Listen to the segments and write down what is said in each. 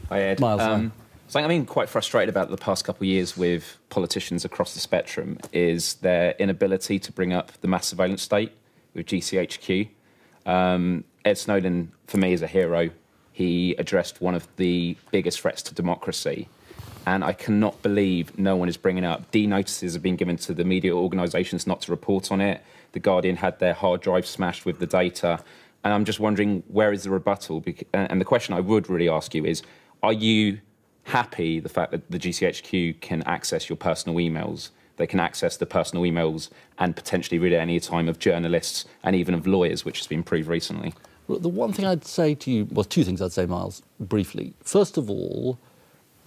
Hi, Ed. Miles, Something I've been quite frustrated about the past couple of years with politicians across the spectrum is their inability to bring up the mass surveillance state with GCHQ. Ed Snowden, for me, is a hero. He addressed one of the biggest threats to democracy. And I cannot believe no one is bringing it up. D-notices have been given to the media organisations not to report on it. The Guardian had their hard drive smashed with the data. And I'm just wondering, where is the rebuttal? And the question I would really ask you is, are you happy the fact that the GCHQ can access your personal emails? They can access the personal emails and potentially read at any time of journalists and even of lawyers, which has been proved recently. Well, the one thing I'd say to you, well, two things I'd say, Miles, briefly. First of all,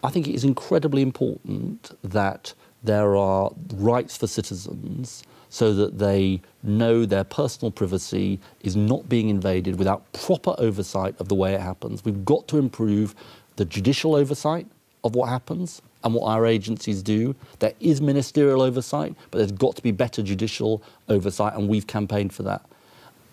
I think it is incredibly important that there are rights for citizens so that they know their personal privacy is not being invaded without proper oversight of the way it happens. We've got to improve the judicial oversight of what happens and what our agencies do. There is ministerial oversight, but there's got to be better judicial oversight, and we've campaigned for that.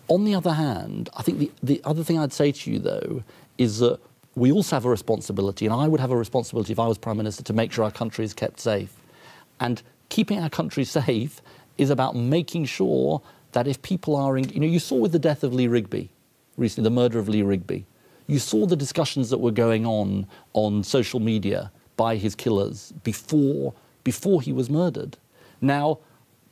On the other hand, I think the other thing I'd say to you, though, is that we also have a responsibility, and I would have a responsibility if I was Prime Minister, to make sure our country is kept safe. And keeping our country safe is about making sure that if people are in... You know, you saw with the death of Lee Rigby recently, the murder of Lee Rigby, you saw the discussions that were going on social media by his killers before he was murdered. Now,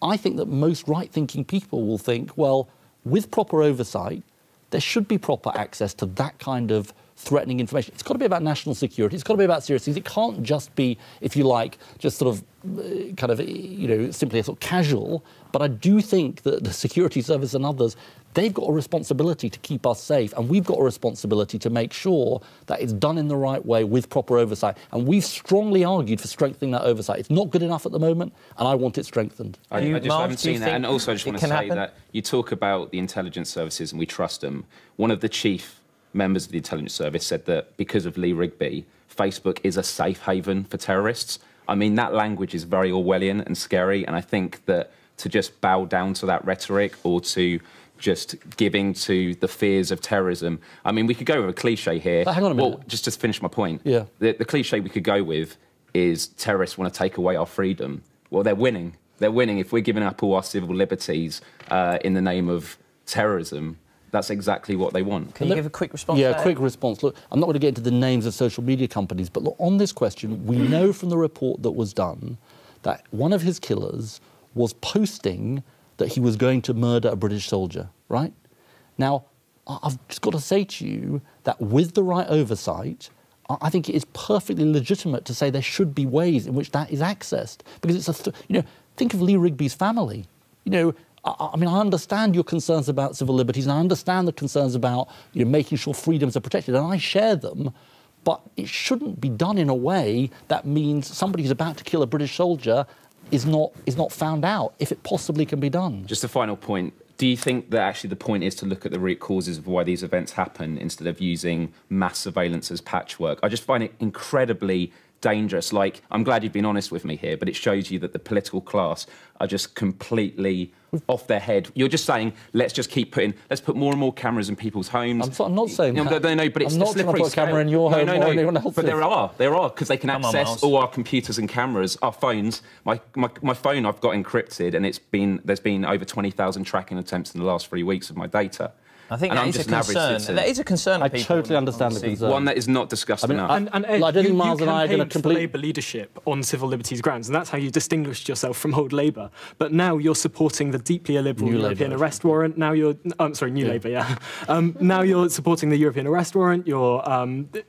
I think that most right-thinking people will think, well, with proper oversight, there should be proper access to that kind of threatening information. It's got to be about national security. It's got to be about serious things. It can't just be, if you like, just sort of kind of, you know, simply a sort of casual. But I do think that the security service and others, they've got a responsibility to keep us safe, and we've got a responsibility to make sure that it's done in the right way with proper oversight. And we've strongly argued for strengthening that oversight. It's not good enough at the moment, and I want it strengthened. I just haven't seen that. And also I just want to say that you talk about the intelligence services and we trust them. One of the chief members of the intelligence service said that because of Lee Rigby, Facebook is a safe haven for terrorists. I mean, that language is very Orwellian and scary, and I think that to just bow down to that rhetoric or to just giving to the fears of terrorism. I mean, we could go with a cliche here. But hang on a minute. Well, just to finish my point. Yeah. The cliche we could go with is terrorists want to take away our freedom. Well, they're winning. They're winning. If we're giving up all our civil liberties in the name of terrorism, that's exactly what they want. Can you give a quick response? Yeah, a quick response. Look, I'm not going to get into the names of social media companies, but look, on this question, we know from the report that was done that one of his killers was posting that he was going to murder a British soldier, right? Now, I've just got to say to you that with the right oversight, I think it is perfectly legitimate to say there should be ways in which that is accessed. Because it's you know, think of Lee Rigby's family. You know, I mean, I understand your concerns about civil liberties, and I understand the concerns about, you know, making sure freedoms are protected, and I share them, but it shouldn't be done in a way that means somebody who's about to kill a British soldier is not found out, if it possibly can be done. Just a final point. Do you think that actually the point is to look at the root causes of why these events happen instead of using mass surveillance as patchwork? I just find it incredibly dangerous. Like, I'm glad you've been honest with me here, but it shows you that the political class are just completely off their head. You're just saying, let's put more and more cameras in people's homes. I'm not saying that. No, but it's I'm not trying to put a camera in your home or anyone else's. But there are, because they can access all our computers and cameras, our phones. My phone I've got encrypted, and there's been over 20,000 tracking attempts in the last 3 weeks of my data. I think that is a concern. That is a concern of people. I totally understand the concern. One that is not discussed enough. And Ed, I don't think Miles and I are going to complete Labour leadership on civil liberties grounds, and that's how you distinguished yourself from old Labour. But now you're supporting the deeply illiberal European arrest warrant. Now you're, New Labour, yeah. Now you're supporting the European arrest warrant. You're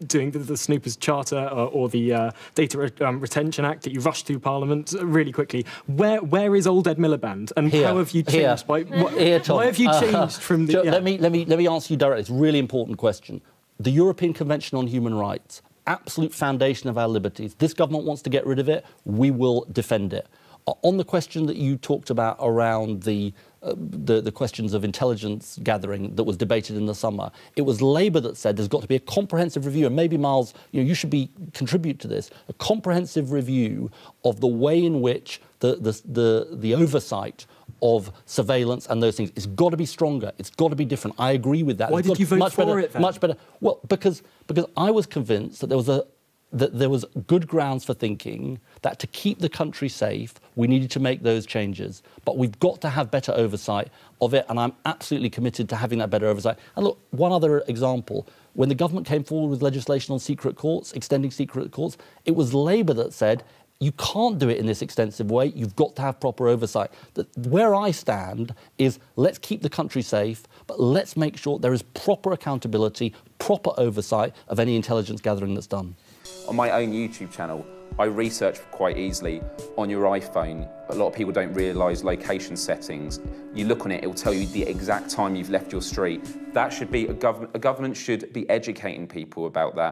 doing the Snoopers Charter or the Data Retention Act that you rushed through Parliament really quickly. Where is old Ed Miliband, and how have you changed? Why have you changed from the? Let me answer you directly. It's a really important question. The European Convention on Human Rights, absolute foundation of our liberties. This government wants to get rid of it. We will defend it. On the question that you talked about around the questions of intelligence gathering that was debated in the summer, it was Labour that said there's got to be a comprehensive review, and maybe, Miles, you should contribute to this, a comprehensive review of the way in which the oversight of surveillance and those things. It's got to be stronger. It's got to be different. I agree with that. Why did you vote for it then? Much better. Well, because I was convinced that there was that there was good grounds for thinking that to keep the country safe, we needed to make those changes. But we've got to have better oversight of it, and I'm absolutely committed to having that better oversight. And look, one other example, when the government came forward with legislation on secret courts, extending secret courts, it was Labour that said, you can't do it in this extensive way, you've got to have proper oversight. Where I stand is, let's keep the country safe, but let's make sure there is proper accountability, proper oversight of any intelligence gathering that's done. On my own YouTube channel, I research quite easily on your iPhone. A lot of people don't realise location settings. You look on it, it will tell you the exact time you've left your street. That should be a government should be educating people about that.